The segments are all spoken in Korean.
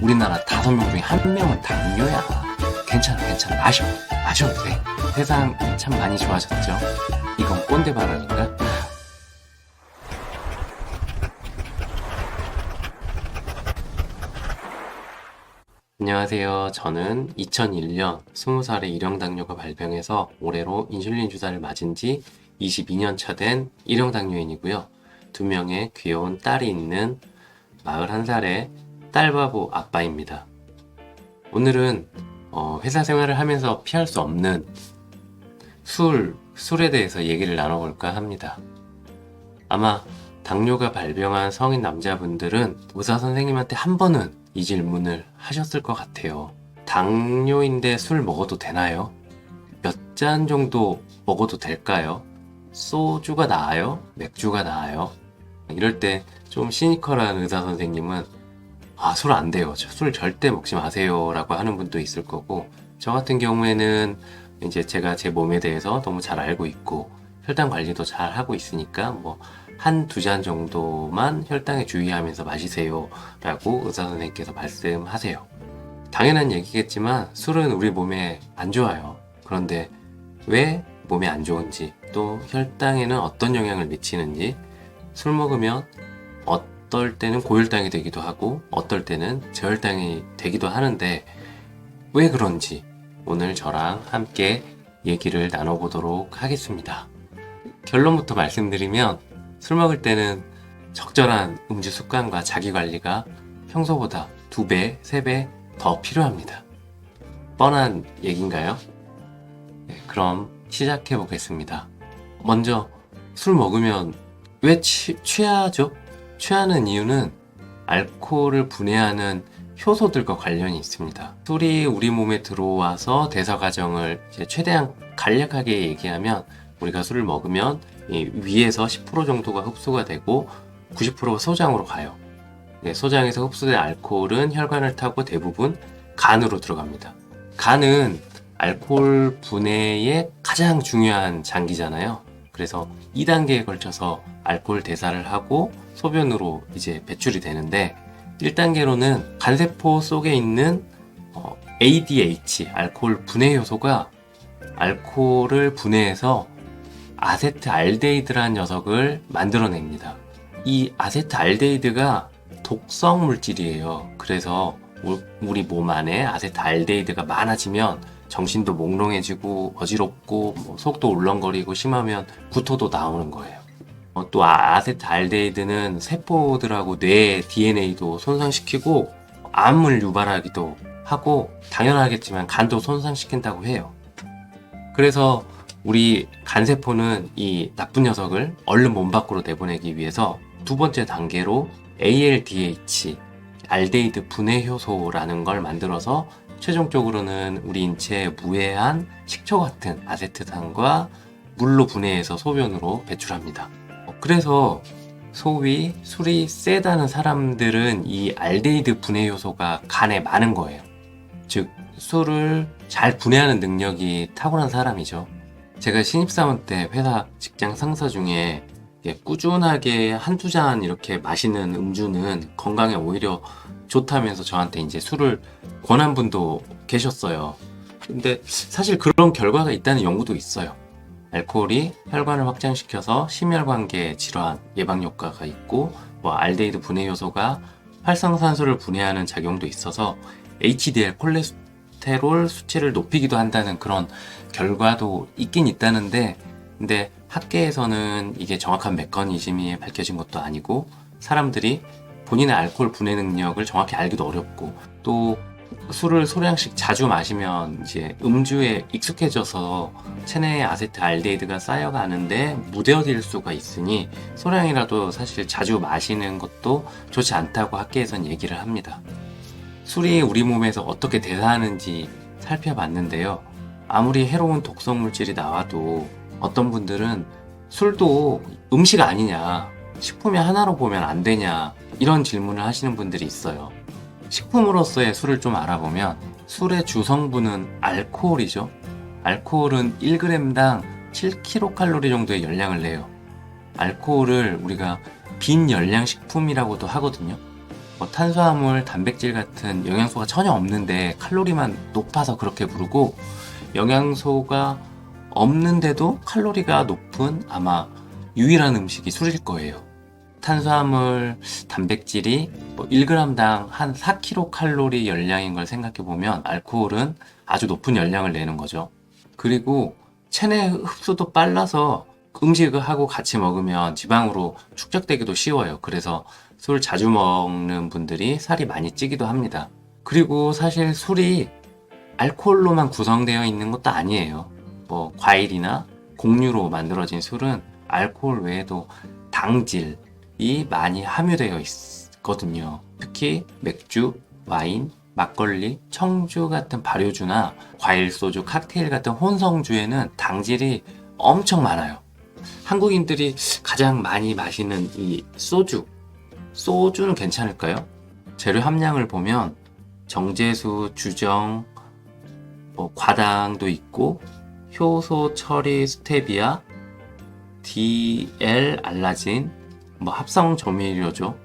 우리나라 5명 중에 1명은 당뇨야. 괜찮아. 마셔도 돼. 세상 참 많이 좋아졌죠? 이건 꼰대 발언인가? 안녕하세요. 저는 2001년 20살에 일형당뇨가 발병해서 올해로 인슐린 주사를 맞은 지 22년 차 된 일형당뇨인이고요. 2명의 귀여운 딸이 있는 41살의 딸바보 아빠입니다. 오늘은 회사 생활을 하면서 피할 수 없는 술에 대해서 얘기를 나눠볼까 합니다. 아마 당뇨가 발병한 성인 남자분들은 의사 선생님한테 한 번은 이 질문을 하셨을 것 같아요. 당뇨인데 술 먹어도 되나요? 몇 잔 정도 먹어도 될까요? 소주가 나아요? 맥주가 나아요? 이럴 때 좀 시니컬한 의사 선생님은 술 안 돼요. 술 절대 먹지 마세요 라고 하는 분도 있을 거고, 저 같은 경우에는 이제 제가 제 몸에 대해서 너무 잘 알고 있고 혈당 관리도 잘 하고 있으니까 한두 잔 정도만 혈당에 주의하면서 마시세요 라고 의사 선생님께서 말씀하세요. 당연한 얘기겠지만 술은 우리 몸에 안 좋아요. 그런데 왜 몸에 안 좋은지, 또 혈당에는 어떤 영향을 미치는지, 술 먹으면 어떨 때는 고혈당이 되기도 하고 어떨 때는 저혈당이 되기도 하는데 왜 그런지 오늘 저랑 함께 얘기를 나눠보도록 하겠습니다. 결론부터 말씀드리면, 술 먹을 때는 적절한 음주 습관과 자기관리가 평소보다 2배, 3배 더 필요합니다. 뻔한 얘기인가요? 네, 그럼 시작해 보겠습니다. 먼저 술 먹으면 왜 취하죠? 취하는 이유는 알코올을 분해하는 효소들과 관련이 있습니다. 술이 우리 몸에 들어와서 대사 과정을 최대한 간략하게 얘기하면, 우리가 술을 먹으면 위에서 10% 정도가 흡수가 되고 90%가 소장으로 가요. 소장에서 흡수된 알코올은 혈관을 타고 대부분 간으로 들어갑니다. 간은 알코올 분해의 가장 중요한 장기잖아요. 그래서 2단계에 걸쳐서 알코올 대사를 하고 소변으로 이제 배출이 되는데, 1단계로는 간세포 속에 있는 ADH, 알코올 분해 효소가 알코올을 분해해서 아세트알데히드라는 녀석을 만들어냅니다. 이 아세트알데히드가 독성 물질이에요. 그래서 우리 몸 안에 아세트알데히드가 많아지면 정신도 몽롱해지고 어지럽고 속도 울렁거리고 심하면 구토도 나오는 거예요. 또 아세트알데히드는 세포들하고 뇌 DNA도 손상시키고 암을 유발하기도 하고, 당연하겠지만 간도 손상시킨다고 해요. 그래서 우리 간세포는 이 나쁜 녀석을 얼른 몸 밖으로 내보내기 위해서 2번째 단계로 ALDH, 알데히드 분해 효소라는 걸 만들어서 최종적으로는 우리 인체에 무해한 식초 같은 아세트산과 물로 분해해서 소변으로 배출합니다. 그래서 소위 술이 세다는 사람들은 이 알데히드 분해 효소가 간에 많은 거예요. 즉, 술을 잘 분해하는 능력이 탁월한 사람이죠. 제가 신입사원 때 회사 직장 상사 중에 꾸준하게 한두 잔 이렇게 마시는 음주는 건강에 오히려 좋다면서 저한테 이제 술을 권한 분도 계셨어요. 근데 사실 그런 결과가 있다는 연구도 있어요. 알코올이 혈관을 확장시켜서 심혈관계 질환 예방 효과가 있고, 알데히드 분해 효소가 활성산소를 분해하는 작용도 있어서 HDL 콜레스테롤 수치를 높이기도 한다는 그런 결과도 있긴 있다는데, 근데 학계에서는 이게 정확한 메커니즘이 밝혀진 것도 아니고, 사람들이 본인의 알코올 분해 능력을 정확히 알기도 어렵고, 또 술을 소량씩 자주 마시면 이제 음주에 익숙해져서 체내에 아세트알데히드가 쌓여가는데 무뎌질 수가 있으니 소량이라도 사실 자주 마시는 것도 좋지 않다고 학계에선 얘기를 합니다. 술이 우리 몸에서 어떻게 대사하는지 살펴봤는데요. 아무리 해로운 독성 물질이 나와도 어떤 분들은 술도 음식 아니냐, 식품이 하나로 보면 안 되냐, 이런 질문을 하시는 분들이 있어요. 식품으로서의 술을 좀 알아보면 술의 주성분은 알코올이죠. 알코올은 1g당 7kcal 정도의 열량을 내요. 알코올을 우리가 빈 열량 식품이라고도 하거든요. 뭐 탄수화물, 단백질 같은 영양소가 전혀 없는데 칼로리만 높아서 그렇게 부르고, 영양소가 없는데도 칼로리가 높은 아마 유일한 음식이 술일 거예요. 탄수화물, 단백질이 뭐 1g당 한 4kcal 열량인 걸 생각해보면 알코올은 아주 높은 열량을 내는 거죠. 그리고 체내 흡수도 빨라서 음식하고 같이 먹으면 지방으로 축적되기도 쉬워요. 그래서 술 자주 먹는 분들이 살이 많이 찌기도 합니다. 그리고 사실 술이 알코올로만 구성되어 있는 것도 아니에요. 뭐 과일이나 곡류로 만들어진 술은 알코올 외에도 당질이 많이 함유되어 있거든요. 특히 맥주, 와인, 막걸리, 청주 같은 발효주나 과일 소주, 칵테일 같은 혼성주에는 당질이 엄청 많아요. 한국인들이 가장 많이 마시는 이 소주는 괜찮을까요? 재료 함량을 보면 정제수, 주정, 뭐 과당도 있고 효소, 처리, 스테비아, DL 알라진, 뭐 합성 조미료죠.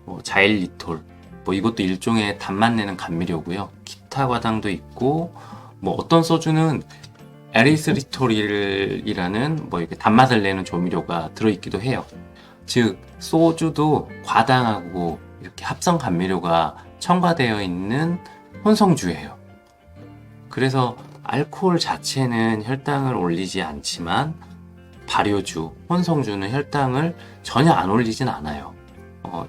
뭐 자일리톨, 뭐 이것도 일종의 단맛 내는 감미료고요. 기타 과당도 있고, 뭐 어떤 소주는 에리스리톨이라는 뭐 이렇게 단맛을 내는 조미료가 들어있기도 해요. 즉 소주도 과당하고 이렇게 합성 감미료가 첨가되어 있는 혼성주예요. 그래서 알코올 자체는 혈당을 올리지 않지만 발효주, 혼성주는 혈당을 전혀 안 올리진 않아요.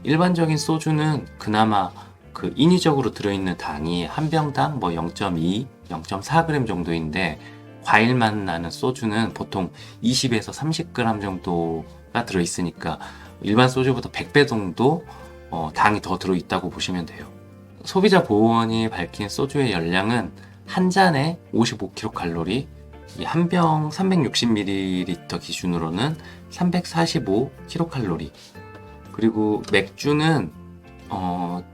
일반적인 소주는 그나마 그 인위적으로 들어있는 당이 한 병당 뭐 0.2, 0.4g 정도인데, 과일 맛 나는 소주는 보통 20에서 30g 정도가 들어있으니까 일반 소주보다 100배 정도 당이 더 들어있다고 보시면 돼요. 소비자 보호원이 밝힌 소주의 열량은 한 잔에 55kcal, 한 병 360ml 기준으로는 345kcal, 그리고 맥주는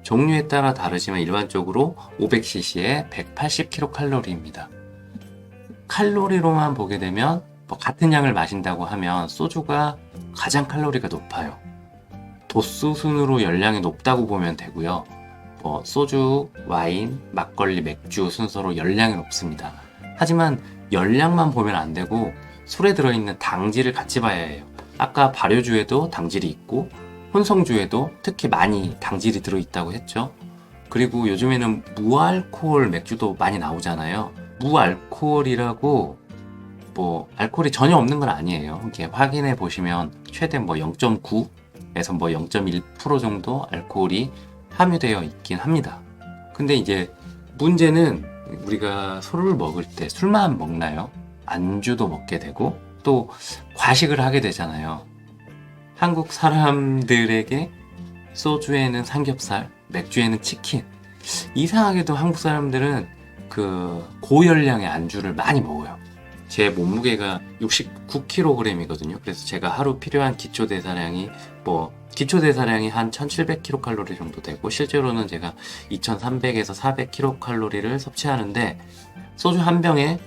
종류에 따라 다르지만 일반적으로 500cc에 180kcal입니다. 칼로리로만 보게 되면 뭐 같은 양을 마신다고 하면 소주가 가장 칼로리가 높아요. 도수 순으로 열량이 높다고 보면 되고요. 뭐 소주, 와인, 막걸리, 맥주 순서로 열량이 높습니다. 하지만 열량만 보면 안 되고 술에 들어있는 당질을 같이 봐야 해요. 아까 발효주에도 당질이 있고 혼성주에도 특히 많이 당질이 들어있다고 했죠. 그리고 요즘에는 무알코올 맥주도 많이 나오잖아요. 무알코올이라고 뭐 알코올이 전혀 없는 건 아니에요. 이렇게 확인해 보시면 최대 뭐 0.9에서 뭐 0.1% 정도 알코올이 함유되어 있긴 합니다. 근데 이제 문제는 우리가 술을 먹을 때 술만 먹나요? 안주도 먹게 되고 또 과식을 하게 되잖아요. 한국 사람들에게 소주에는 삼겹살, 맥주에는 치킨. 이상하게도 한국 사람들은 그 고열량의 안주를 많이 먹어요. 제 몸무게가 69kg이거든요. 그래서 제가 하루 필요한 기초대사량이 한 1700kcal 정도 되고, 실제로는 제가 2300에서 400kcal를 섭취하는데, 소주 한 병에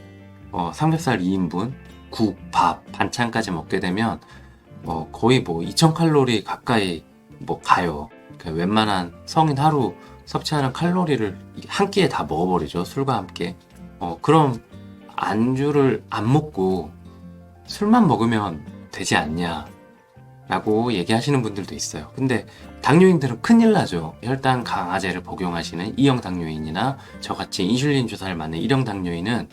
삼겹살 2인분, 국, 밥, 반찬까지 먹게 되면 거의 뭐 2000칼로리 가까이 가요. 그러니까 웬만한 성인 하루 섭취하는 칼로리를 한 끼에 다 먹어버리죠. 술과 함께. 그럼 안주를 안 먹고 술만 먹으면 되지 않냐 라고 얘기하시는 분들도 있어요. 근데 당뇨인들은 큰일 나죠. 혈당 강화제를 복용하시는 2형 당뇨인이나 저같이 인슐린 주사를 맞는 1형 당뇨인은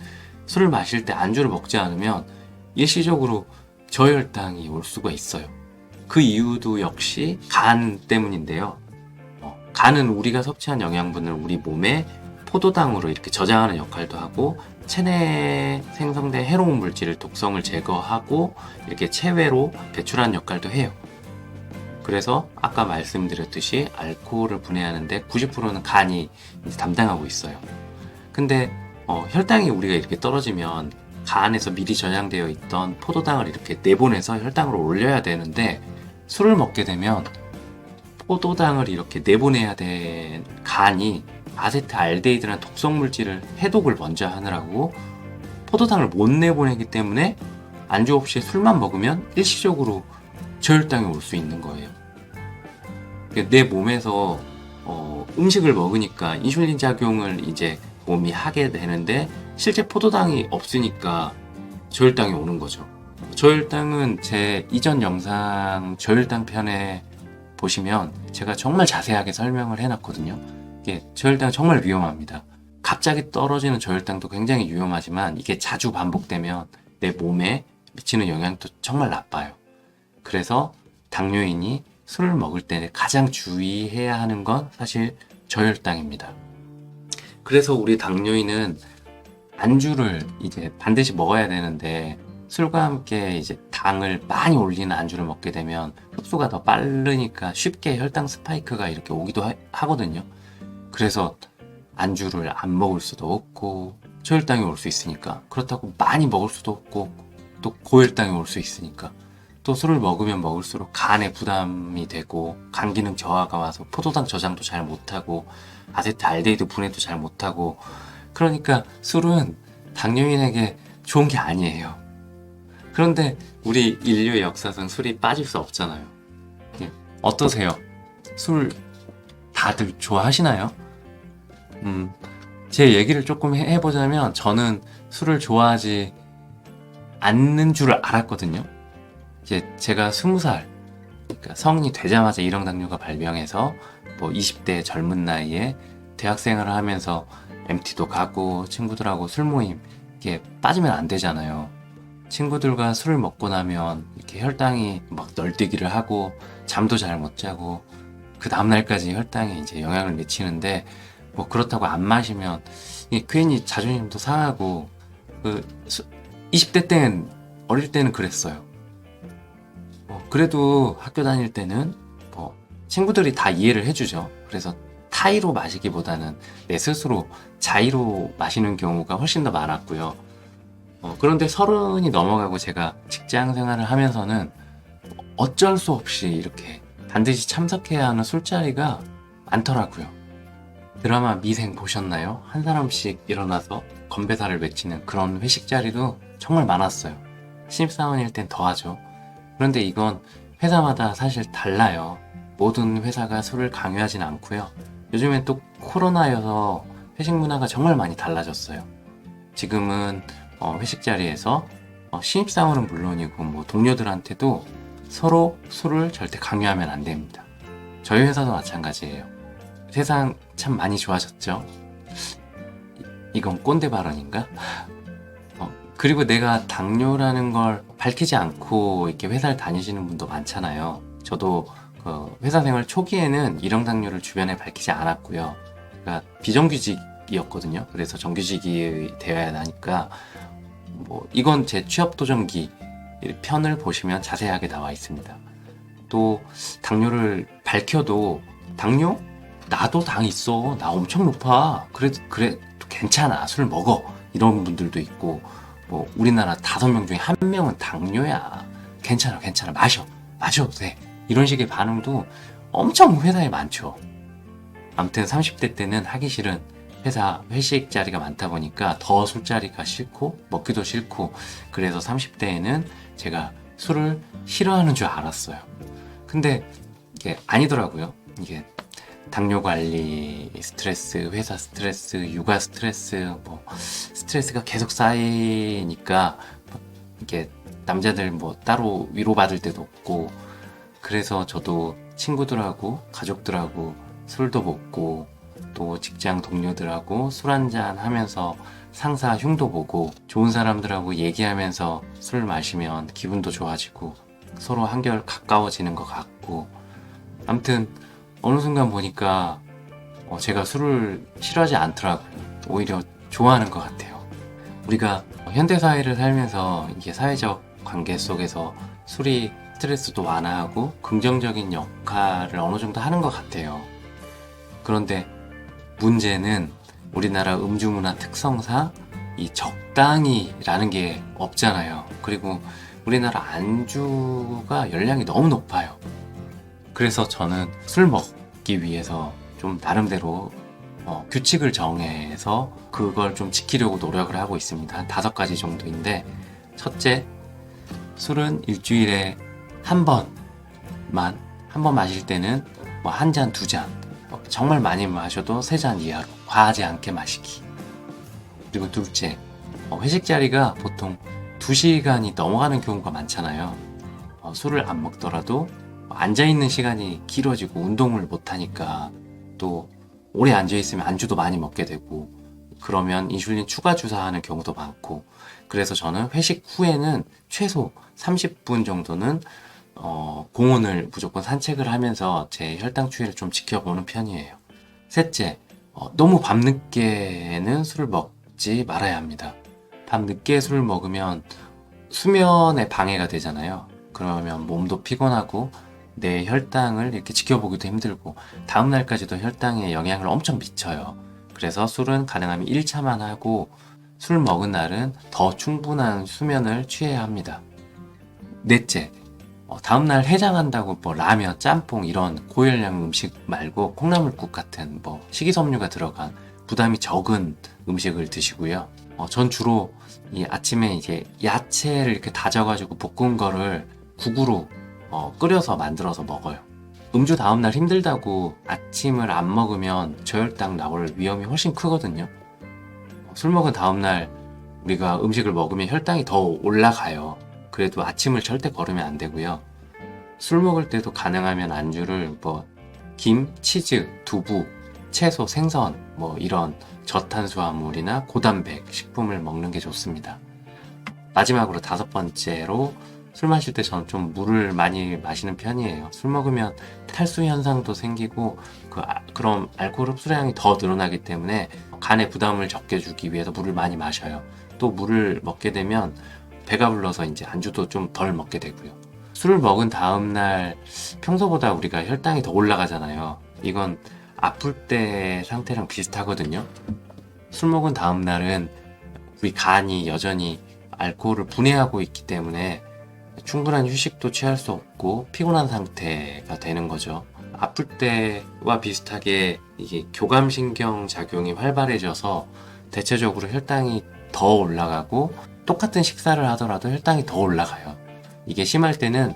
술을 마실 때 안주를 먹지 않으면 일시적으로 저혈당이 올 수가 있어요. 그 이유도 역시 간 때문인데요. 간은 우리가 섭취한 영양분을 우리 몸에 포도당으로 이렇게 저장하는 역할도 하고, 체내에 생성된 해로운 물질을 독성을 제거하고 이렇게 체외로 배출하는 역할도 해요. 그래서 아까 말씀드렸듯이 알코올을 분해하는데 90%는 간이 담당하고 있어요. 근데 혈당이 우리가 이렇게 떨어지면 간에서 미리 저장되어 있던 포도당을 이렇게 내보내서 혈당을 올려야 되는데, 술을 먹게 되면 포도당을 이렇게 내보내야 된 간이 아세트알데히드라는 독성 물질을 해독을 먼저 하느라고 포도당을 못 내보내기 때문에 안주 없이 술만 먹으면 일시적으로 저혈당이 올 수 있는 거예요. 내 몸에서 음식을 먹으니까 인슐린 작용을 이제 몸이 하게 되는데 실제 포도당이 없으니까 저혈당이 오는 거죠. 저혈당은 제 이전 영상 저혈당 편에 보시면 제가 정말 자세하게 설명을 해놨거든요. 이게 저혈당 정말 위험합니다. 갑자기 떨어지는 저혈당도 굉장히 위험하지만 이게 자주 반복되면 내 몸에 미치는 영향도 정말 나빠요. 그래서 당뇨인이 술을 먹을 때 가장 주의해야 하는 건 사실 저혈당입니다. 그래서 우리 당뇨인은 안주를 이제 반드시 먹어야 되는데 술과 함께 이제 당을 많이 올리는 안주를 먹게 되면 흡수가 더 빠르니까 쉽게 혈당 스파이크가 이렇게 오기도 하거든요. 그래서 안주를 안 먹을 수도 없고 저혈당이 올 수 있으니까, 그렇다고 많이 먹을 수도 없고 또 고혈당이 올 수 있으니까, 또 술을 먹으면 먹을수록 간에 부담이 되고 간 기능 저하가 와서 포도당 저장도 잘 못하고 아세트알데히드 분해도 잘 못하고, 그러니까 술은 당뇨인에게 좋은 게 아니에요. 그런데 우리 인류의 역사상 술이 빠질 수 없잖아요. 어떠세요? 술 다들 좋아하시나요? 제 얘기를 조금 해보자면 저는 술을 좋아하지 않는 줄 알았거든요. 이제 제가 20살, 그러니까 성인이 되자마자 일형당뇨가 발병해서 뭐 20대 젊은 나이에 대학생활을 하면서 MT도 가고 친구들하고 술 모임 이게 빠지면 안 되잖아요. 친구들과 술을 먹고 나면 이렇게 혈당이 막 널뛰기를 하고 잠도 잘 못 자고 그 다음날까지 혈당에 이제 영향을 미치는데, 뭐 그렇다고 안 마시면 괜히 자존심도 상하고, 20대 때는, 어릴 때는 그랬어요. 그래도 학교 다닐 때는 친구들이 다 이해를 해주죠. 그래서 타이로 마시기보다는 내 스스로 자의로 마시는 경우가 훨씬 더 많았고요. 그런데 30이 넘어가고 제가 직장 생활을 하면서는 어쩔 수 없이 이렇게 반드시 참석해야 하는 술자리가 많더라고요. 드라마 미생 보셨나요? 한 사람씩 일어나서 건배사를 외치는 그런 회식 자리도 정말 많았어요. 신입사원일 땐 더하죠. 그런데 이건 회사마다 사실 달라요. 모든 회사가 술을 강요하진 않고요. 요즘엔 또 코로나여서 회식 문화가 정말 많이 달라졌어요. 지금은 회식 자리에서 신입사원은 물론이고 뭐 동료들한테도 서로 술을 절대 강요하면 안 됩니다. 저희 회사도 마찬가지예요. 세상 참 많이 좋아졌죠? 이건 꼰대 발언인가? 그리고 내가 당뇨라는 걸 밝히지 않고 이렇게 회사를 다니시는 분도 많잖아요. 저도 회사 생활 초기에는 일형당뇨를 주변에 밝히지 않았고요. 그러니까 비정규직이었거든요. 그래서 정규직이 되어야 하니까 이건 제 취업도전기 편을 보시면 자세하게 나와 있습니다. 또 당뇨를 밝혀도 당뇨? 나도 당 있어. 나 엄청 높아. 그래 괜찮아. 술 먹어. 이런 분들도 있고, 우리나라 5명 중에 1명은 당뇨야. 괜찮아. 마셔도 돼. 이런 식의 반응도 엄청 회사에 많죠. 아무튼 30대 때는 하기 싫은 회사 회식 자리가 많다 보니까 더 술자리가 싫고 먹기도 싫고, 그래서 30대에는 제가 술을 싫어하는 줄 알았어요. 근데 이게 아니더라고요. 이게 당뇨 관리, 스트레스, 회사 스트레스, 육아 스트레스, 스트레스가 계속 쌓이니까 이게 남자들 따로 위로받을 때도 없고, 그래서 저도 친구들하고 가족들하고 술도 먹고 또 직장 동료들하고 술 한잔 하면서 상사 흉도 보고 좋은 사람들하고 얘기하면서 술 마시면 기분도 좋아지고 서로 한결 가까워지는 것 같고, 아무튼 어느 순간 보니까 제가 술을 싫어하지 않더라고요. 오히려 좋아하는 것 같아요. 우리가 현대사회를 살면서 이게 사회적 관계 속에서 술이 스트레스도 완화하고 긍정적인 역할을 어느 정도 하는 것 같아요. 그런데 문제는 우리나라 음주 문화 특성상 이 적당히라는 게 없잖아요. 그리고 우리나라 안주가 열량이 너무 높아요. 그래서 저는 술 먹기 위해서 좀 나름대로 규칙을 정해서 그걸 좀 지키려고 노력을 하고 있습니다. 한 5가지 정도인데, 첫째, 술은 일주일에 한 번 마실 때는 1잔, 2잔, 정말 많이 마셔도 3잔 이하로 과하지 않게 마시기. 그리고 둘째, 회식 자리가 보통 2시간이 넘어가는 경우가 많잖아요. 술을 안 먹더라도 앉아있는 시간이 길어지고 운동을 못하니까 또 오래 앉아있으면 안주도 많이 먹게 되고 그러면 인슐린 추가 주사하는 경우도 많고 그래서 저는 회식 후에는 최소 30분 정도는 공원을 무조건 산책을 하면서 제 혈당 추이를 좀 지켜보는 편이에요. 셋째, 너무 밤늦게는 술을 먹지 말아야 합니다. 밤늦게 술을 먹으면 수면에 방해가 되잖아요. 그러면 몸도 피곤하고 내 혈당을 이렇게 지켜보기도 힘들고 다음날까지도 혈당에 영향을 엄청 미쳐요. 그래서 술은 가능하면 1차만 하고 술 먹은 날은 더 충분한 수면을 취해야 합니다. 넷째, 다음날 해장한다고 뭐 라면, 짬뽕 이런 고열량 음식 말고 콩나물국 같은 뭐 식이섬유가 들어간 부담이 적은 음식을 드시고요. 전 주로 이 아침에 이제 야채를 이렇게 다져가지고 볶은 거를 국으로 끓여서 만들어서 먹어요. 음주 다음날 힘들다고 아침을 안 먹으면 저혈당 나올 위험이 훨씬 크거든요. 술 먹은 다음날 우리가 음식을 먹으면 혈당이 더 올라가요. 그래도 아침을 절대 거르면 안 되고요. 술 먹을 때도 가능하면 안주를 김, 치즈, 두부, 채소, 생선 이런 저탄수화물이나 고단백 식품을 먹는 게 좋습니다. 마지막으로 5번째로 술 마실 때 저는 좀 물을 많이 마시는 편이에요. 술 먹으면 탈수 현상도 생기고 그럼 알코올 흡수량이 더 늘어나기 때문에 간에 부담을 적게 주기 위해서 물을 많이 마셔요. 또 물을 먹게 되면 배가 불러서 이제 안주도 좀 덜 먹게 되고요. 술을 먹은 다음날 평소보다 우리가 혈당이 더 올라가잖아요. 이건 아플 때 상태랑 비슷하거든요. 술 먹은 다음날은 우리 간이 여전히 알코올을 분해하고 있기 때문에 충분한 휴식도 취할 수 없고 피곤한 상태가 되는 거죠. 아플 때와 비슷하게 이게 교감신경 작용이 활발해져서 대체적으로 혈당이 더 올라가고 똑같은 식사를 하더라도 혈당이 더 올라가요. 이게 심할 때는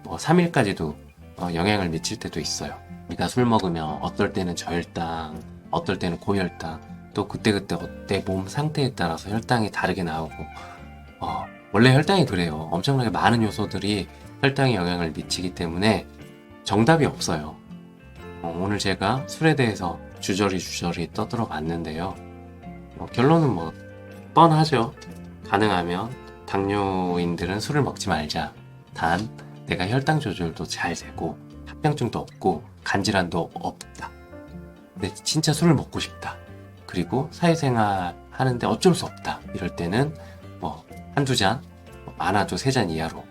3일까지도 영향을 미칠 때도 있어요. 우리가 술 먹으면 어떨 때는 저혈당, 어떨 때는 고혈당, 또 그때그때 내 몸 상태에 따라서 혈당이 다르게 나오고 원래 혈당이 그래요. 엄청나게 많은 요소들이 혈당에 영향을 미치기 때문에 정답이 없어요. 오늘 제가 술에 대해서 주저리 떠들어 봤는데요. 결론은 뻔하죠. 가능하면 당뇨인들은 술을 먹지 말자. 단 내가 혈당 조절도 잘 되고 합병증도 없고 간질환도 없다. 근데 진짜 술을 먹고 싶다. 그리고 사회생활 하는데 어쩔 수 없다. 이럴 때는 한두 잔, 많아도 3잔 이하로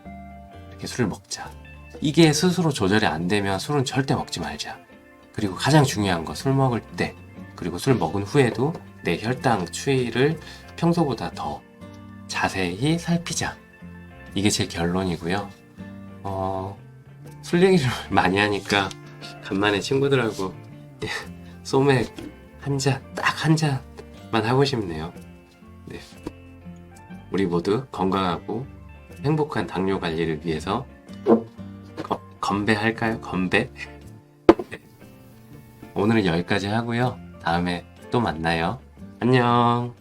이렇게 술을 먹자. 이게 스스로 조절이 안 되면 술은 절대 먹지 말자. 그리고 가장 중요한 거 술 먹을 때 그리고 술 먹은 후에도 내 혈당 추이를 평소보다 더 자세히 살피자. 이게 제 결론이고요. 술 얘기를 많이 하니까 간만에 친구들하고 소맥 딱 한 잔만 하고 싶네요. 네. 우리 모두 건강하고 행복한 당뇨 관리를 위해서 건배할까요? 건배? 네. 오늘은 여기까지 하고요. 다음에 또 만나요. 안녕.